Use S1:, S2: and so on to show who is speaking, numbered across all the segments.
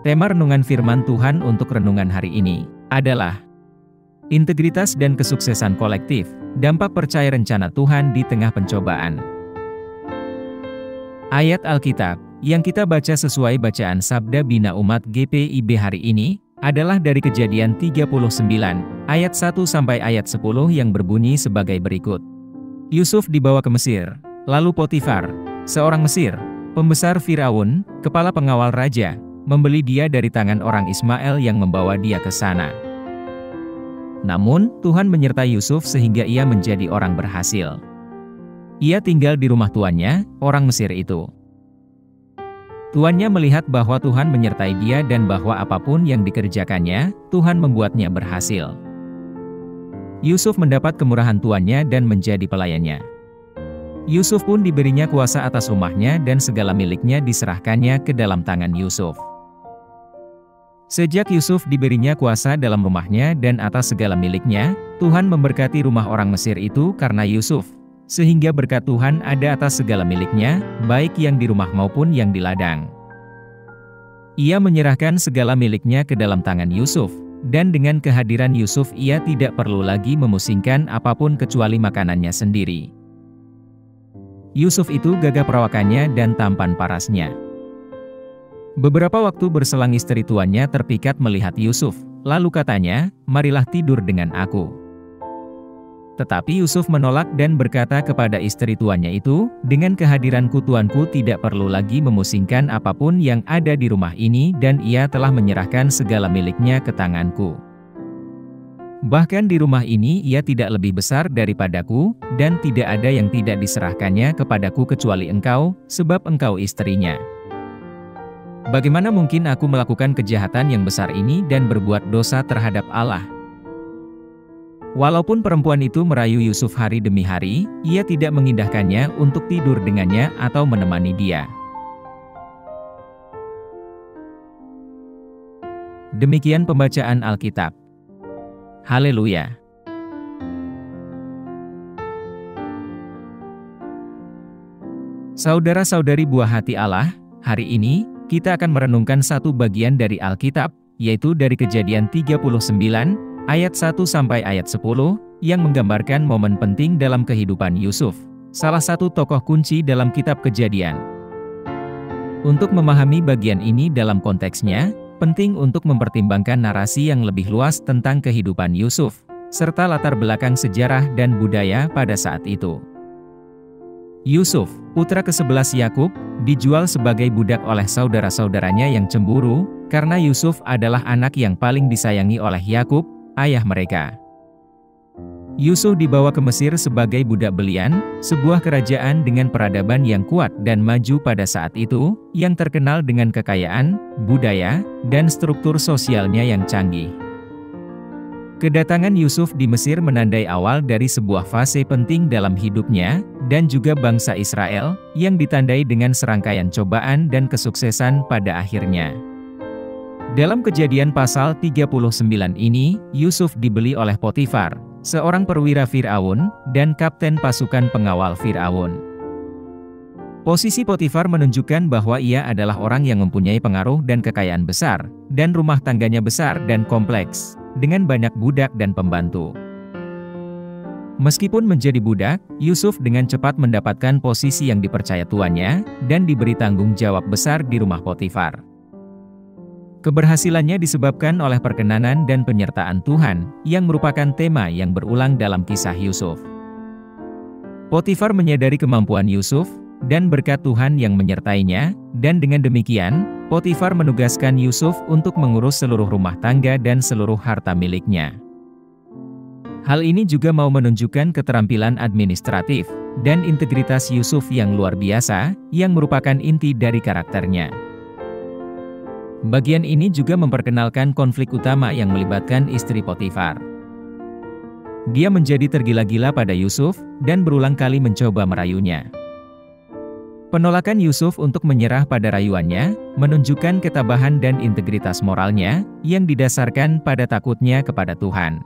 S1: Tema renungan firman Tuhan untuk renungan hari ini adalah integritas dan kesuksesan kolektif, dampak percaya rencana Tuhan di tengah pencobaan. Ayat Alkitab yang kita baca sesuai bacaan Sabda Bina Umat GPIB hari ini adalah dari Kejadian 39 ayat 1 sampai ayat 10 yang berbunyi sebagai berikut. Yusuf dibawa ke Mesir, lalu Potifar, seorang Mesir, pembesar Firaun, kepala pengawal raja, membeli dia dari tangan orang Ismail yang membawa dia ke sana. Namun, Tuhan menyertai Yusuf sehingga ia menjadi orang berhasil. Ia tinggal di rumah tuannya, orang Mesir itu. Tuannya melihat bahwa Tuhan menyertai dia dan bahwa apapun yang dikerjakannya, Tuhan membuatnya berhasil. Yusuf mendapat kemurahan tuannya dan menjadi pelayannya. Yusuf pun diberinya kuasa atas rumahnya dan segala miliknya diserahkannya ke dalam tangan Yusuf. Sejak Yusuf diberinya kuasa dalam rumahnya dan atas segala miliknya, Tuhan memberkati rumah orang Mesir itu karena Yusuf, sehingga berkat Tuhan ada atas segala miliknya, baik yang di rumah maupun yang di ladang. Ia menyerahkan segala miliknya ke dalam tangan Yusuf, dan dengan kehadiran Yusuf ia tidak perlu lagi memusingkan apapun kecuali makanannya sendiri. Yusuf itu gagah perawakannya dan tampan parasnya. Beberapa waktu berselang istri tuannya terpikat melihat Yusuf, lalu katanya, "Marilah tidur dengan aku." Tetapi Yusuf menolak dan berkata kepada istri tuannya itu, "Dengan kehadiranku tuanku tidak perlu lagi memusingkan apapun yang ada di rumah ini dan ia telah menyerahkan segala miliknya ke tanganku. Bahkan di rumah ini ia tidak lebih besar daripadaku, dan tidak ada yang tidak diserahkannya kepadaku kecuali engkau, sebab engkau istrinya. Bagaimana mungkin aku melakukan kejahatan yang besar ini dan berbuat dosa terhadap Allah?" Walaupun perempuan itu merayu Yusuf hari demi hari, ia tidak mengindahkannya untuk tidur dengannya atau menemani dia. Demikian pembacaan Alkitab. Haleluya! Saudara-saudari buah hati Allah, hari ini kita akan merenungkan satu bagian dari Alkitab, yaitu dari Kejadian 39, ayat 1 sampai ayat 10, yang menggambarkan momen penting dalam kehidupan Yusuf, salah satu tokoh kunci dalam kitab Kejadian. Untuk memahami bagian ini dalam konteksnya, penting untuk mempertimbangkan narasi yang lebih luas tentang kehidupan Yusuf, serta latar belakang sejarah dan budaya pada saat itu. Yusuf, putra ke-11 Yakub, dijual sebagai budak oleh saudara-saudaranya yang cemburu, karena Yusuf adalah anak yang paling disayangi oleh Yakub, ayah mereka. Yusuf dibawa ke Mesir sebagai budak belian, sebuah kerajaan dengan peradaban yang kuat dan maju pada saat itu, yang terkenal dengan kekayaan, budaya, dan struktur sosialnya yang canggih. Kedatangan Yusuf di Mesir menandai awal dari sebuah fase penting dalam hidupnya, dan juga bangsa Israel, yang ditandai dengan serangkaian cobaan dan kesuksesan pada akhirnya. Dalam Kejadian pasal 39 ini, Yusuf dibeli oleh Potifar, seorang perwira Firaun, dan kapten pasukan pengawal Firaun. Posisi Potifar menunjukkan bahwa ia adalah orang yang mempunyai pengaruh dan kekayaan besar, dan rumah tangganya besar dan kompleks, dengan banyak budak dan pembantu. Meskipun menjadi budak, Yusuf dengan cepat mendapatkan posisi yang dipercaya tuannya, dan diberi tanggung jawab besar di rumah Potifar. Keberhasilannya disebabkan oleh perkenanan dan penyertaan Tuhan, yang merupakan tema yang berulang dalam kisah Yusuf. Potifar menyadari kemampuan Yusuf, dan berkat Tuhan yang menyertainya, dan dengan demikian, Potifar menugaskan Yusuf untuk mengurus seluruh rumah tangga dan seluruh harta miliknya. Hal ini juga mau menunjukkan keterampilan administratif, dan integritas Yusuf yang luar biasa, yang merupakan inti dari karakternya. Bagian ini juga memperkenalkan konflik utama yang melibatkan istri Potifar. Dia menjadi tergila-gila pada Yusuf, dan berulang kali mencoba merayunya. Penolakan Yusuf untuk menyerah pada rayuannya, menunjukkan ketabahan dan integritas moralnya, yang didasarkan pada takutnya kepada Tuhan.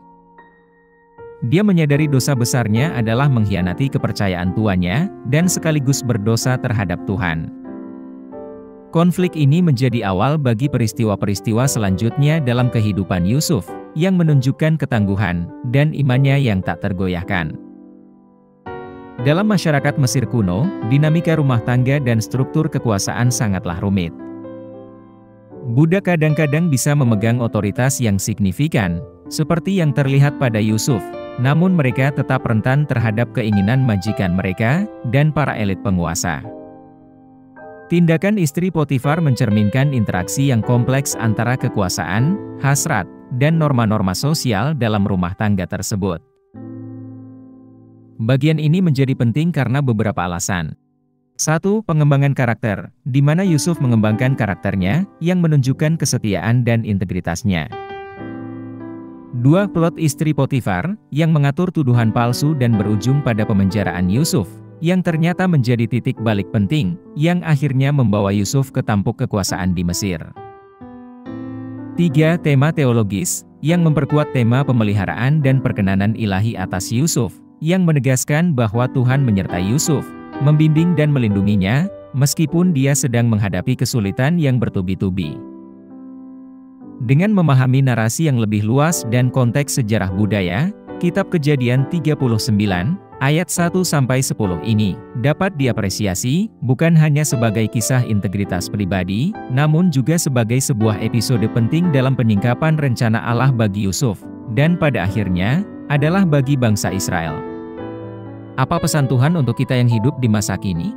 S1: Dia menyadari dosa besarnya adalah mengkhianati kepercayaan tuannya, dan sekaligus berdosa terhadap Tuhan. Konflik ini menjadi awal bagi peristiwa-peristiwa selanjutnya dalam kehidupan Yusuf, yang menunjukkan ketangguhan dan imannya yang tak tergoyahkan. Dalam masyarakat Mesir kuno, dinamika rumah tangga dan struktur kekuasaan sangatlah rumit. Budak kadang-kadang bisa memegang otoritas yang signifikan, seperti yang terlihat pada Yusuf, namun mereka tetap rentan terhadap keinginan majikan mereka dan para elit penguasa. Tindakan istri Potifar mencerminkan interaksi yang kompleks antara kekuasaan, hasrat, dan norma-norma sosial dalam rumah tangga tersebut. Bagian ini menjadi penting karena beberapa alasan. 1. Pengembangan karakter, di mana Yusuf mengembangkan karakternya, yang menunjukkan kesetiaan dan integritasnya. 2. Plot istri Potifar, yang mengatur tuduhan palsu dan berujung pada pemenjaraan Yusuf, yang ternyata menjadi titik balik penting, yang akhirnya membawa Yusuf ke tampuk kekuasaan di Mesir. 3. Tema teologis, yang memperkuat tema pemeliharaan dan perkenanan ilahi atas Yusuf, yang menegaskan bahwa Tuhan menyertai Yusuf, membimbing dan melindunginya, meskipun dia sedang menghadapi kesulitan yang bertubi-tubi. Dengan memahami narasi yang lebih luas dan konteks sejarah budaya, Kitab Kejadian 39, ayat 1-10 ini, dapat diapresiasi, bukan hanya sebagai kisah integritas pribadi, namun juga sebagai sebuah episode penting dalam penyingkapan rencana Allah bagi Yusuf, dan pada akhirnya, adalah bagi bangsa Israel. Apa pesan Tuhan untuk kita yang hidup di masa kini?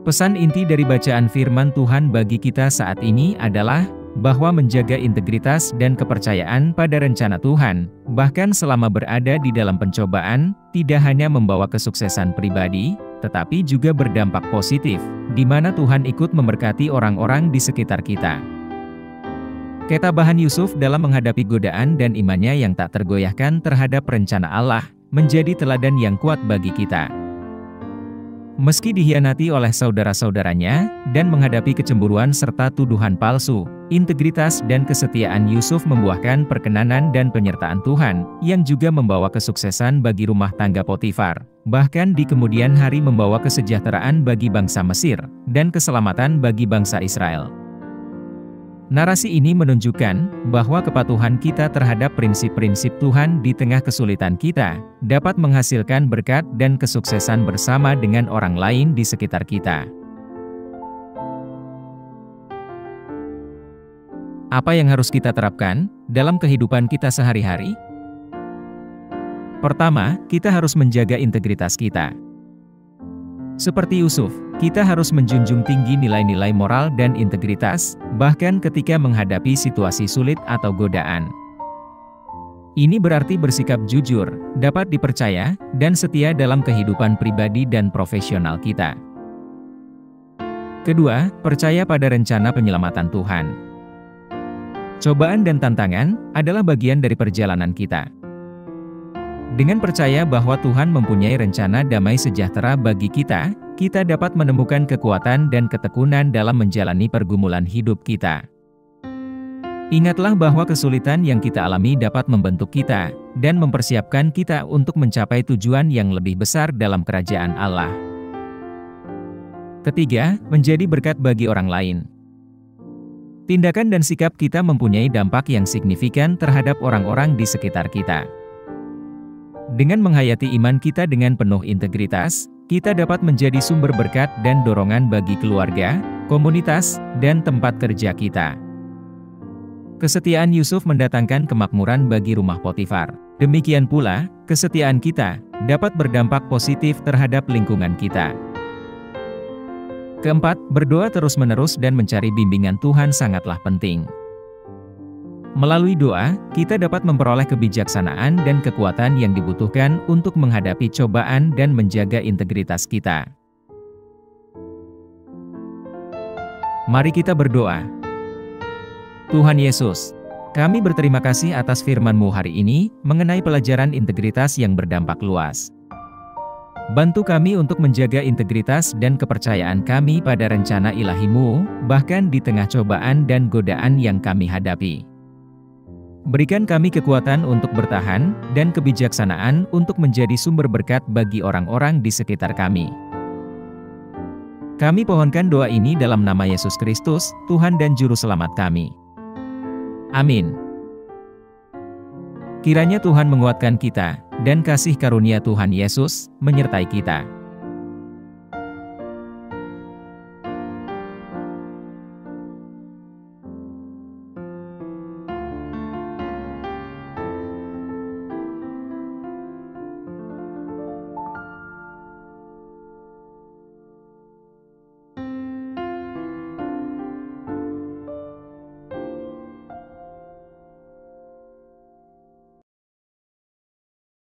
S1: Pesan inti dari bacaan firman Tuhan bagi kita saat ini adalah, bahwa menjaga integritas dan kepercayaan pada rencana Tuhan, bahkan selama berada di dalam pencobaan, tidak hanya membawa kesuksesan pribadi, tetapi juga berdampak positif, di mana Tuhan ikut memberkati orang-orang di sekitar kita. Ketabahan Yusuf dalam menghadapi godaan dan imannya yang tak tergoyahkan terhadap rencana Allah, menjadi teladan yang kuat bagi kita. Meski dikhianati oleh saudara-saudaranya, dan menghadapi kecemburuan serta tuduhan palsu, integritas dan kesetiaan Yusuf membuahkan perkenanan dan penyertaan Tuhan, yang juga membawa kesuksesan bagi rumah tangga Potifar, bahkan di kemudian hari membawa kesejahteraan bagi bangsa Mesir, dan keselamatan bagi bangsa Israel. Narasi ini menunjukkan bahwa kepatuhan kita terhadap prinsip-prinsip Tuhan di tengah kesulitan kita, dapat menghasilkan berkat dan kesuksesan bersama dengan orang lain di sekitar kita. Apa yang harus kita terapkan dalam kehidupan kita sehari-hari? Pertama, kita harus menjaga integritas kita. Seperti Yusuf, kita harus menjunjung tinggi nilai-nilai moral dan integritas, bahkan ketika menghadapi situasi sulit atau godaan. Ini berarti bersikap jujur, dapat dipercaya, dan setia dalam kehidupan pribadi dan profesional kita. Kedua, percaya pada rencana penyelamatan Tuhan. Cobaan dan tantangan adalah bagian dari perjalanan kita. Dengan percaya bahwa Tuhan mempunyai rencana damai sejahtera bagi kita, kita dapat menemukan kekuatan dan ketekunan dalam menjalani pergumulan hidup kita. Ingatlah bahwa kesulitan yang kita alami dapat membentuk kita, dan mempersiapkan kita untuk mencapai tujuan yang lebih besar dalam kerajaan Allah. Ketiga, menjadi berkat bagi orang lain. Tindakan dan sikap kita mempunyai dampak yang signifikan terhadap orang-orang di sekitar kita. Dengan menghayati iman kita dengan penuh integritas, kita dapat menjadi sumber berkat dan dorongan bagi keluarga, komunitas, dan tempat kerja kita. Kesetiaan Yusuf mendatangkan kemakmuran bagi rumah Potifar. Demikian pula, kesetiaan kita dapat berdampak positif terhadap lingkungan kita. Keempat, berdoa terus-menerus dan mencari bimbingan Tuhan sangatlah penting. Melalui doa, kita dapat memperoleh kebijaksanaan dan kekuatan yang dibutuhkan untuk menghadapi cobaan dan menjaga integritas kita. Mari kita berdoa. Tuhan Yesus, kami berterima kasih atas firman-Mu hari ini, mengenai pelajaran integritas yang berdampak luas. Bantu kami untuk menjaga integritas dan kepercayaan kami pada rencana ilahi-Mu, bahkan di tengah cobaan dan godaan yang kami hadapi. Berikan kami kekuatan untuk bertahan, dan kebijaksanaan untuk menjadi sumber berkat bagi orang-orang di sekitar kami. Kami pohonkan doa ini dalam nama Yesus Kristus, Tuhan dan Juru Selamat kami. Amin. Kiranya Tuhan menguatkan kita, dan kasih karunia Tuhan Yesus menyertai kita.